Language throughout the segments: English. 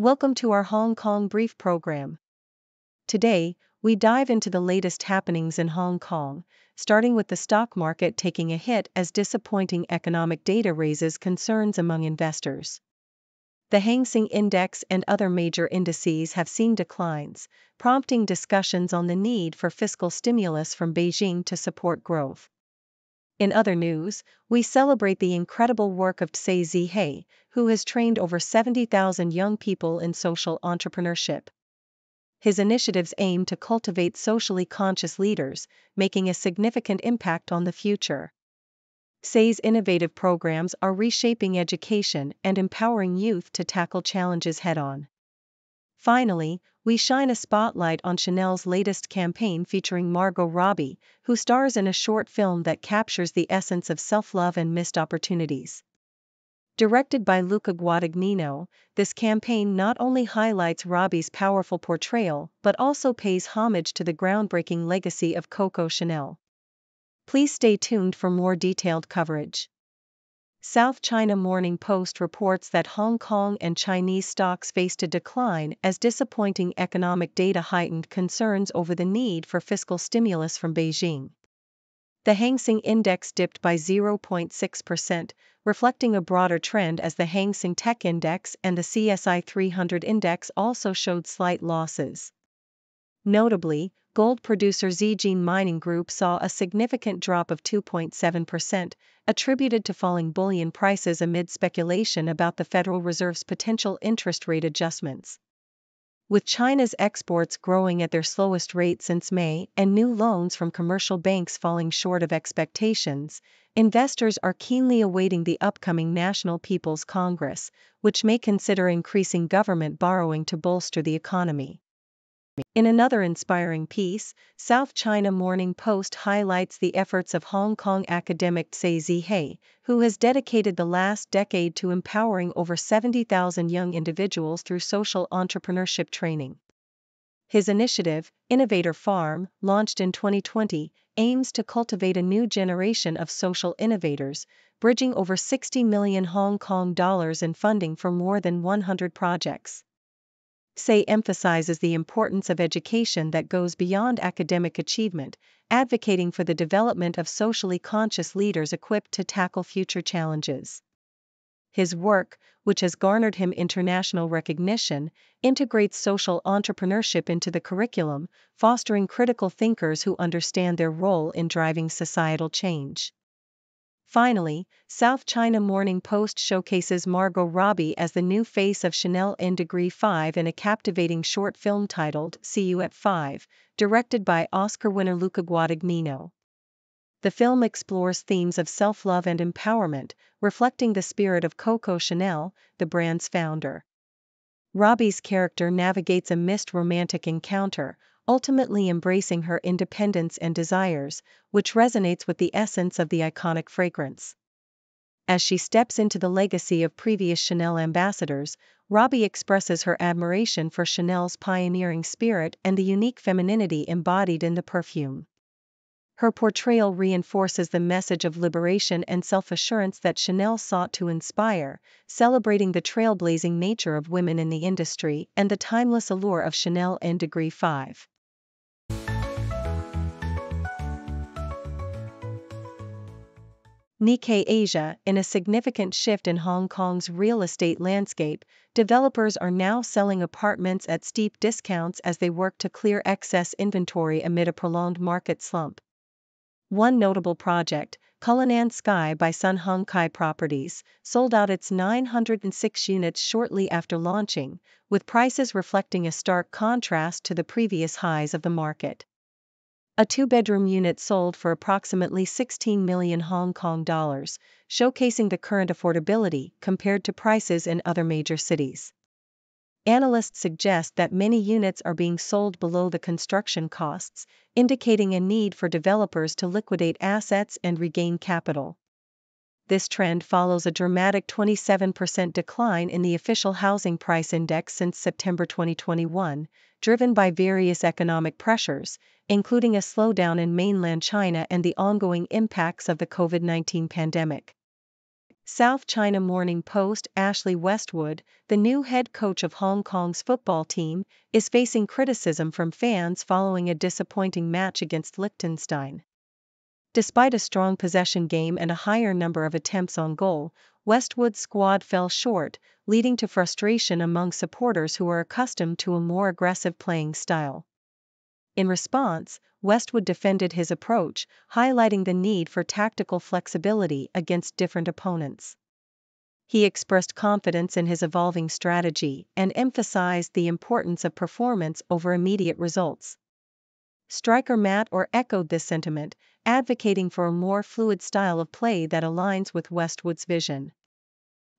Welcome to our Hong Kong Brief program. Today, we dive into the latest happenings in Hong Kong, starting with the stock market taking a hit as disappointing economic data raises concerns among investors. The Hang Seng Index and other major indices have seen declines, prompting discussions on the need for fiscal stimulus from Beijing to support growth. In other news, we celebrate the incredible work of Tse Sze-hei, who has trained over 70,000 young people in social entrepreneurship. His initiatives aim to cultivate socially conscious leaders, making a significant impact on the future. Tse's innovative programs are reshaping education and empowering youth to tackle challenges head-on. Finally, we shine a spotlight on Chanel's latest campaign featuring Margot Robbie, who stars in a short film that captures the essence of self-love and missed opportunities. Directed by Luca Guadagnino, this campaign not only highlights Robbie's powerful portrayal but also pays homage to the groundbreaking legacy of Coco Chanel. Please stay tuned for more detailed coverage. South China Morning Post reports that Hong Kong and Chinese stocks faced a decline as disappointing economic data heightened concerns over the need for fiscal stimulus from Beijing. The Hang Seng Index dipped by 0.6%, reflecting a broader trend as the Hang Seng Tech Index and the CSI 300 Index also showed slight losses. Notably, gold producer Zijin Mining Group saw a significant drop of 2.7%, attributed to falling bullion prices amid speculation about the Federal Reserve's potential interest rate adjustments. With China's exports growing at their slowest rate since May and new loans from commercial banks falling short of expectations, investors are keenly awaiting the upcoming National People's Congress, which may consider increasing government borrowing to bolster the economy. In another inspiring piece, South China Morning Post highlights the efforts of Hong Kong academic Tse Sze-hei, who has dedicated the last decade to empowering over 70,000 young individuals through social entrepreneurship training. His initiative, Innovator Farm, launched in 2020, aims to cultivate a new generation of social innovators, bridging over 60 million Hong Kong dollars in funding for more than 100 projects. Tse emphasizes the importance of education that goes beyond academic achievement, advocating for the development of socially conscious leaders equipped to tackle future challenges. His work, which has garnered him international recognition, integrates social entrepreneurship into the curriculum, fostering critical thinkers who understand their role in driving societal change. Finally, South China Morning Post showcases Margot Robbie as the new face of Chanel in Degree 5 in a captivating short film titled See You at 5, directed by Oscar winner Luca Guadagnino. The film explores themes of self-love and empowerment, reflecting the spirit of Coco Chanel, the brand's founder. Robbie's character navigates a missed romantic encounter, ultimately embracing her independence and desires, which resonates with the essence of the iconic fragrance. As she steps into the legacy of previous Chanel ambassadors, Robbie expresses her admiration for Chanel's pioneering spirit and the unique femininity embodied in the perfume. Her portrayal reinforces the message of liberation and self-assurance that Chanel sought to inspire, celebrating the trailblazing nature of women in the industry and the timeless allure of Chanel in Degree 5. Nikkei Asia. In a significant shift in Hong Kong's real estate landscape, developers are now selling apartments at steep discounts as they work to clear excess inventory amid a prolonged market slump. One notable project, Cullinan Sky by Sun Hung Kai Properties, sold out its 906 units shortly after launching, with prices reflecting a stark contrast to the previous highs of the market. A two-bedroom unit sold for approximately 16 million Hong Kong dollars, showcasing the current affordability compared to prices in other major cities. Analysts suggest that many units are being sold below the construction costs, indicating a need for developers to liquidate assets and regain capital. This trend follows a dramatic 27% decline in the official housing price index since September 2021, driven by various economic pressures, including a slowdown in mainland China and the ongoing impacts of the COVID-19 pandemic. South China Morning Post Ashley Westwood, the new head coach of Hong Kong's football team, is facing criticism from fans following a disappointing match against Liechtenstein. Despite a strong possession game and a higher number of attempts on goal, Westwood's squad fell short, leading to frustration among supporters who are accustomed to a more aggressive playing style. In response, Westwood defended his approach, highlighting the need for tactical flexibility against different opponents. He expressed confidence in his evolving strategy and emphasized the importance of performance over immediate results. Striker Matt Orr echoed this sentiment, advocating for a more fluid style of play that aligns with Westwood's vision.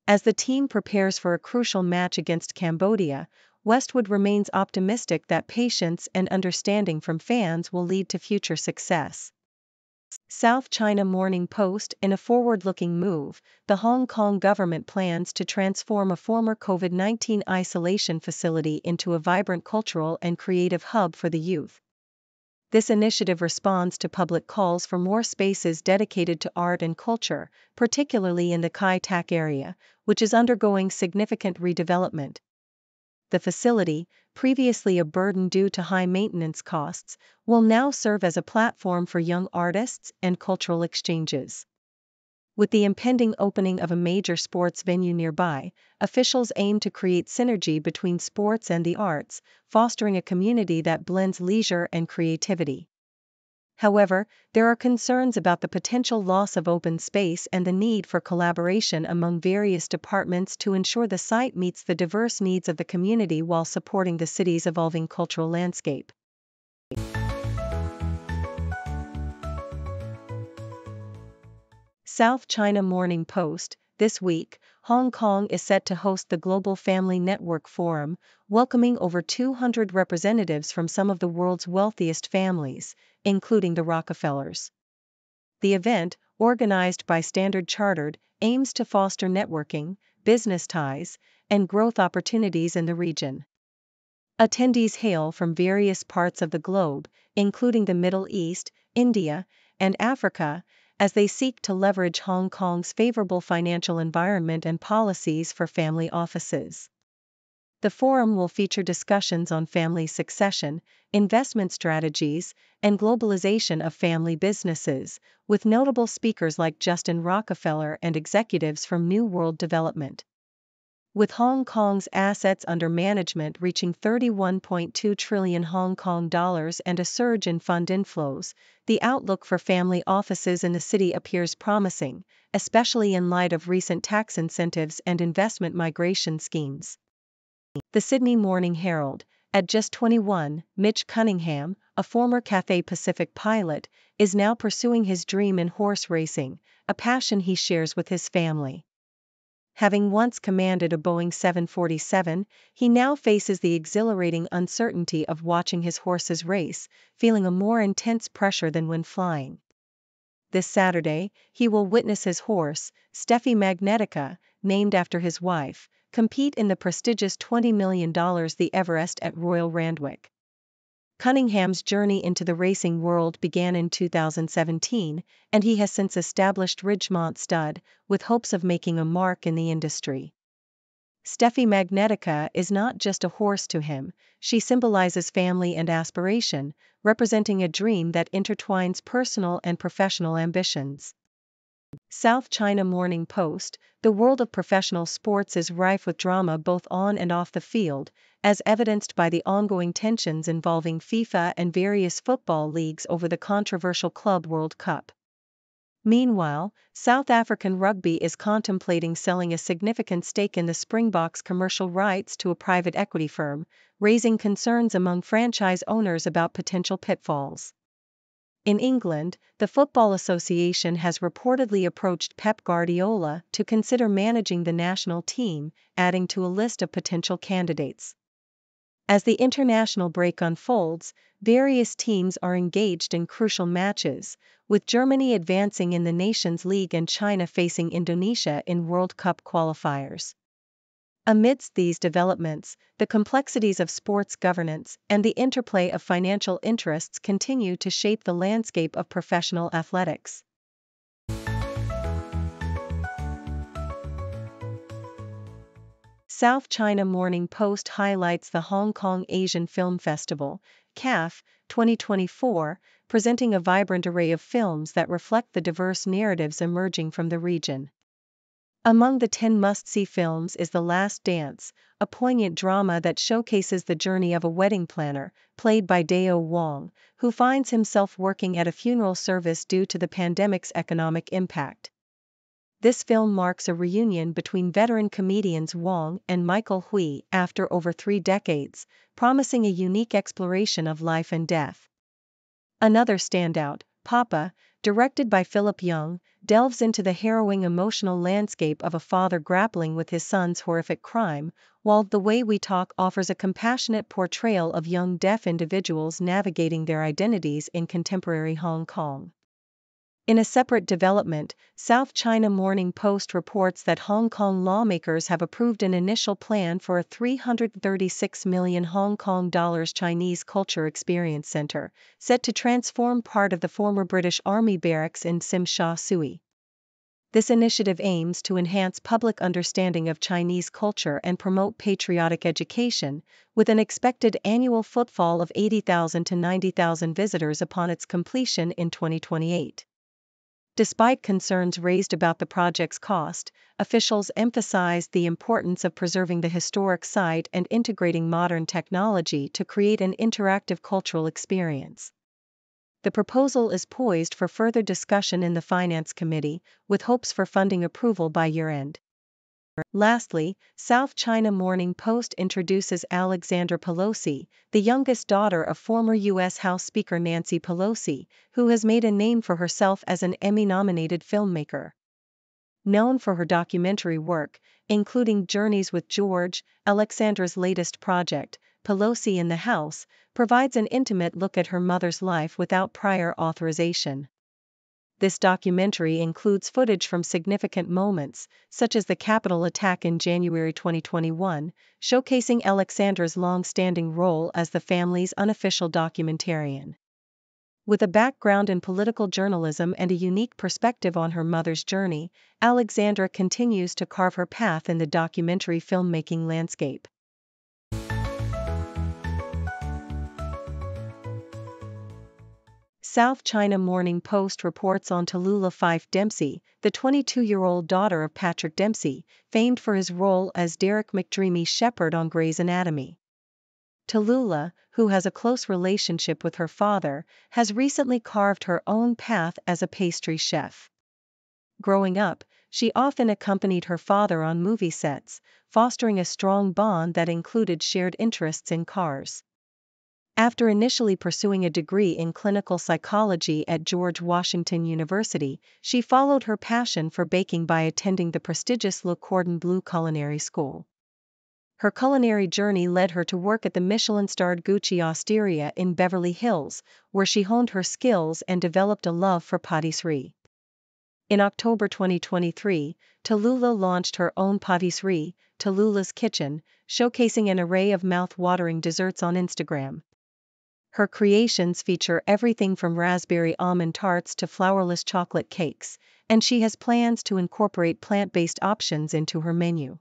As the team prepares for a crucial match against Cambodia, Westwood remains optimistic that patience and understanding from fans will lead to future success. South China Morning Post In a forward-looking move, the Hong Kong government plans to transform a former COVID-19 isolation facility into a vibrant cultural and creative hub for the youth. This initiative responds to public calls for more spaces dedicated to art and culture, particularly in the Kai Tak area, which is undergoing significant redevelopment. The facility, previously a burden due to high maintenance costs, will now serve as a platform for young artists and cultural exchanges. With the impending opening of a major sports venue nearby, officials aim to create synergy between sports and the arts, fostering a community that blends leisure and creativity. However, there are concerns about the potential loss of open space and the need for collaboration among various departments to ensure the site meets the diverse needs of the community while supporting the city's evolving cultural landscape. South China Morning Post This week, Hong Kong is set to host the Global Family Network Forum, welcoming over 200 representatives from some of the world's wealthiest families, including the Rockefellers. The event, organized by Standard Chartered, aims to foster networking, business ties, and growth opportunities in the region. Attendees hail from various parts of the globe, including the Middle East, India, and Africa, as they seek to leverage Hong Kong's favorable financial environment and policies for family offices. The forum will feature discussions on family succession, investment strategies, and globalization of family businesses, with notable speakers like Justin Rockefeller and executives from New World Development. With Hong Kong's assets under management reaching 31.2 trillion Hong Kong dollars and a surge in fund inflows, the outlook for family offices in the city appears promising, especially in light of recent tax incentives and investment migration schemes. The Sydney Morning Herald, at just 21, Mitch Cunningham, a former Cathay Pacific pilot, is now pursuing his dream in horse racing, a passion he shares with his family. Having once commanded a Boeing 747, he now faces the exhilarating uncertainty of watching his horses race, feeling a more intense pressure than when flying. This Saturday, he will witness his horse, Steffi Magnetica, named after his wife, compete in the prestigious $20 million The Everest at Royal Randwick. Cunningham's journey into the racing world began in 2017, and he has since established Ridgemont Stud, with hopes of making a mark in the industry. Steffi Magnetica is not just a horse to him, she symbolizes family and aspiration, representing a dream that intertwines personal and professional ambitions. South China Morning Post The world of professional sports is rife with drama both on and off the field, as evidenced by the ongoing tensions involving FIFA and various football leagues over the controversial Club World Cup. Meanwhile, South African Rugby is contemplating selling a significant stake in the Springboks' commercial rights to a private equity firm, raising concerns among franchise owners about potential pitfalls. In England, the Football Association has reportedly approached Pep Guardiola to consider managing the national team, adding to a list of potential candidates. As the international break unfolds, various teams are engaged in crucial matches, with Germany advancing in the Nations League and China facing Indonesia in World Cup qualifiers. Amidst these developments, the complexities of sports governance and the interplay of financial interests continue to shape the landscape of professional athletics. South China Morning Post highlights the Hong Kong Asian Film Festival, CAF, 2024, presenting a vibrant array of films that reflect the diverse narratives emerging from the region. Among the 10 must-see films is The Last Dance, a poignant drama that showcases the journey of a wedding planner, played by Dao Wong, who finds himself working at a funeral service due to the pandemic's economic impact. This film marks a reunion between veteran comedians Wong and Michael Hui after over 3 decades, promising a unique exploration of life and death. Another standout, Papa, directed by Philip Young, delves into the harrowing emotional landscape of a father grappling with his son's horrific crime, while The Way We Talk offers a compassionate portrayal of young deaf individuals navigating their identities in contemporary Hong Kong. In a separate development, South China Morning Post reports that Hong Kong lawmakers have approved an initial plan for a 336 million Hong Kong dollars Chinese Culture Experience Center, set to transform part of the former British Army barracks in Tsim Sha Tsui. This initiative aims to enhance public understanding of Chinese culture and promote patriotic education, with an expected annual footfall of 80,000 to 90,000 visitors upon its completion in 2028. Despite concerns raised about the project's cost, officials emphasized the importance of preserving the historic site and integrating modern technology to create an interactive cultural experience. The proposal is poised for further discussion in the Finance Committee, with hopes for funding approval by year-end. Lastly, South China Morning Post introduces Alexandra Pelosi, the youngest daughter of former U.S. House Speaker Nancy Pelosi, who has made a name for herself as an Emmy-nominated filmmaker. Known for her documentary work, including Journeys with George, Alexandra's latest project, Pelosi in the House, provides an intimate look at her mother's life without prior authorization. This documentary includes footage from significant moments, such as the Capitol attack in January 2021, showcasing Alexandra's long-standing role as the family's unofficial documentarian. With a background in political journalism and a unique perspective on her mother's journey, Alexandra continues to carve her path in the documentary filmmaking landscape. South China Morning Post reports on Tallulah Fife Dempsey, the 22-year-old daughter of Patrick Dempsey, famed for his role as Derek McDreamy Shepherd on Grey's Anatomy. Tallulah, who has a close relationship with her father, has recently carved her own path as a pastry chef. Growing up, she often accompanied her father on movie sets, fostering a strong bond that included shared interests in cars. After initially pursuing a degree in clinical psychology at George Washington University, she followed her passion for baking by attending the prestigious Le Cordon Bleu Culinary School. Her culinary journey led her to work at the Michelin-starred Gucci Osteria in Beverly Hills, where she honed her skills and developed a love for pâtisserie. In October 2023, Tallulah launched her own pâtisserie, Tallulah's Kitchen, showcasing an array of mouth-watering desserts on Instagram. Her creations feature everything from raspberry almond tarts to flourless chocolate cakes, and she has plans to incorporate plant-based options into her menu.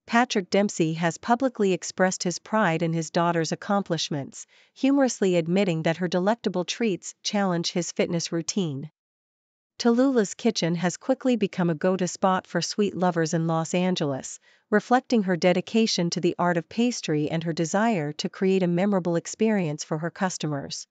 Patrick Dempsey has publicly expressed his pride in his daughter's accomplishments, humorously admitting that her delectable treats challenge his fitness routine. Tallulah's Kitchen has quickly become a go-to spot for sweet lovers in Los Angeles, reflecting her dedication to the art of pastry and her desire to create a memorable experience for her customers.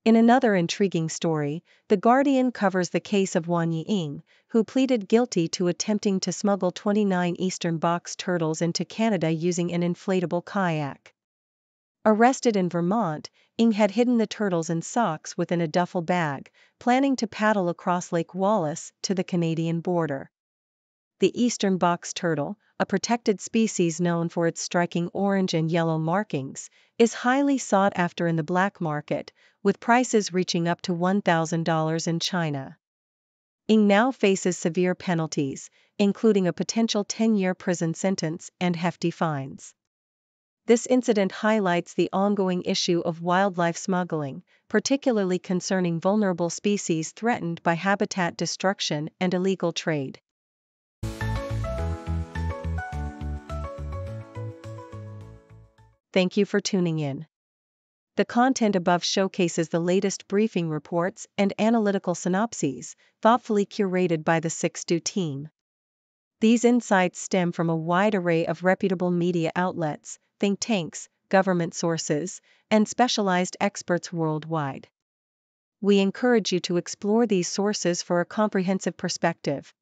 In another intriguing story, The Guardian covers the case of Wang Yiying, who pleaded guilty to attempting to smuggle 29 eastern box turtles into Canada using an inflatable kayak. Arrested in Vermont, Ng had hidden the turtles in socks within a duffel bag, planning to paddle across Lake Wallace to the Canadian border. The eastern box turtle, a protected species known for its striking orange and yellow markings, is highly sought after in the black market, with prices reaching up to $1,000 in China. Ng now faces severe penalties, including a potential 10-year prison sentence and hefty fines. This incident highlights the ongoing issue of wildlife smuggling, particularly concerning vulnerable species threatened by habitat destruction and illegal trade. Thank you for tuning in. The content above showcases the latest briefing reports and analytical synopses, thoughtfully curated by the Tse Sze-hei team. These insights stem from a wide array of reputable media outlets, think tanks, government sources, and specialized experts worldwide. We encourage you to explore these sources for a comprehensive perspective.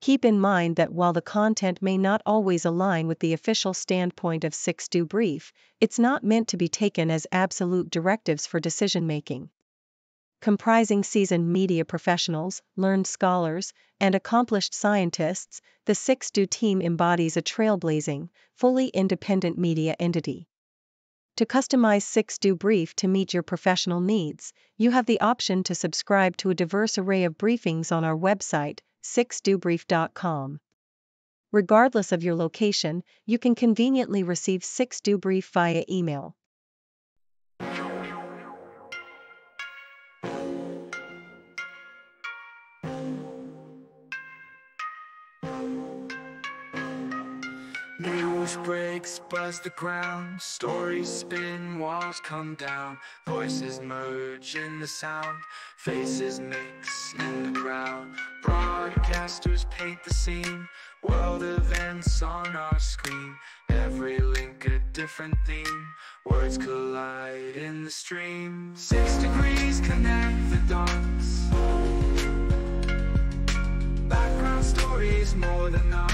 Keep in mind that while the content may not always align with the official standpoint of Tse Sze-hei brief, it's not meant to be taken as absolute directives for decision-making. Comprising seasoned media professionals, learned scholars, and accomplished scientists, the Tse Sze-hei team embodies a trailblazing, fully independent media entity. To customize Tse Sze-hei brief to meet your professional needs, you have the option to subscribe to a diverse array of briefings on our website, tse-sze-hei.com. Regardless of your location, you can conveniently receive Tse Sze-hei brief via email. News breaks, buzz the ground, stories spin, walls come down, voices merge in the sound, faces mix in the crowd, broadcasters paint the scene, world events on our screen, every link a different theme, words collide in the stream, 6 degrees connect the dots, background stories more than knots.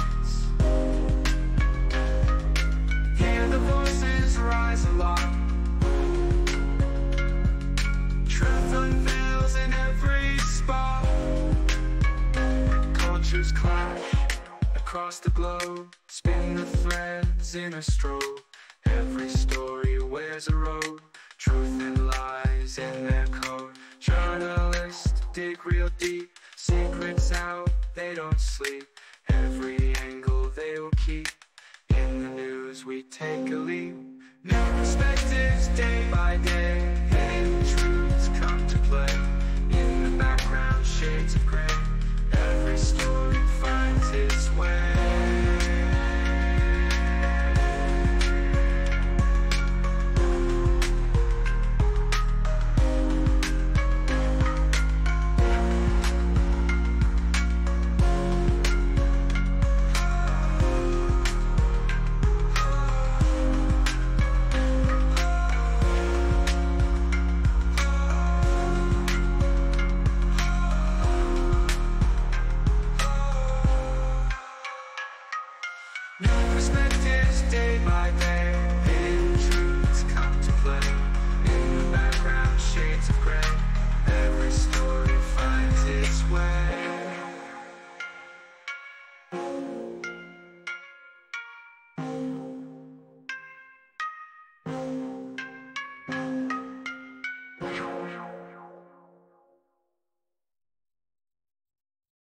Hear the voices rise aloft. Truth unveils in every spot. Cultures clash across the globe. Spin the threads in a strobe. Every story wears a robe. Truth and lies in their code. Journalists dig real deep. Secrets out, they don't sleep. Every angle they will keep. In the news we take a leap. New perspectives day by day. Hidden truths come to play. In the background shades of gray. Every story finds its way. New perspectives day by day.